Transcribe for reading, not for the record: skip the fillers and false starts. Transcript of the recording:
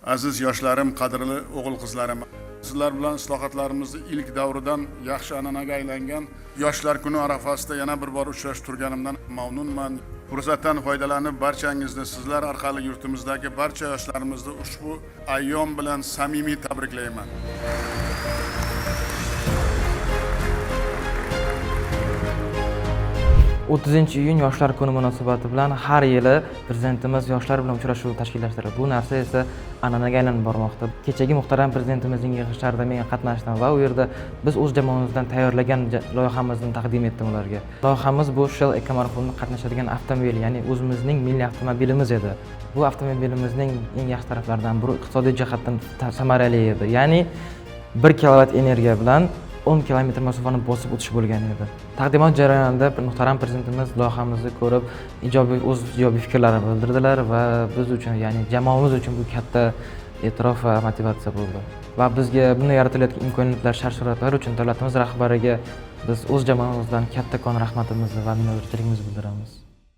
Aziz yoshlarim, qadrli o'g'il-qizlarim, sizlar bilan islohotlarimizni ilk davridan yaxshi an'anaga aylangan Yoshlar kuni arafasida yana bir bor uchrashib turganimdan mamnunman. Fursatdan foydalanib barchangizni sizlar orqali yurtimizdagi barcha yoshlarimizni ushbu ayyom bilan samimiy tabriklayman. 30-iyun Yoshlar kuni munosabati bilan har yili prezidentimiz yoshlar bilan uchrashuv tashkillashtiradi. Bu narsa esa an'anaga aylanib bormoqda. Kechagi muhtaram prezidentimizning yig'ilishlarida men qatnashdim va u yerda biz o'z jamoamizdan tayyorlagan loyihamizni taqdim etdim ularga. Loyihamiz bu Shell Ekomarafonda qatnashadigan avtomobil, ya'ni o'zimizning milliy avtomobilimiz edi. Bu avtomobilimizning eng yaxshi taraflaridan biri iqtisodiy jihatdan samarali edi. Ya'ni 1 kilovat energiya bilan 10 kilometr masofani bosib o'tish bo'lgan edi. Taqdimot jarayonida muhtaram prezidentimiz loyihamizni ko'rib, o'z ijobiy fikrlarini bildirdilar va biz uchun, ya'ni jamoamiz uchun bu katta e'tirof va motivatsiya bo'ldi. Va bizga bunday yaratilayotgan imkoniyatlar, shart-sharoitlar uchun davlatimiz rahbariga biz o'z jamoamizdan kattakon rahmatimizni va minnatdorchiligimizni bildiramiz.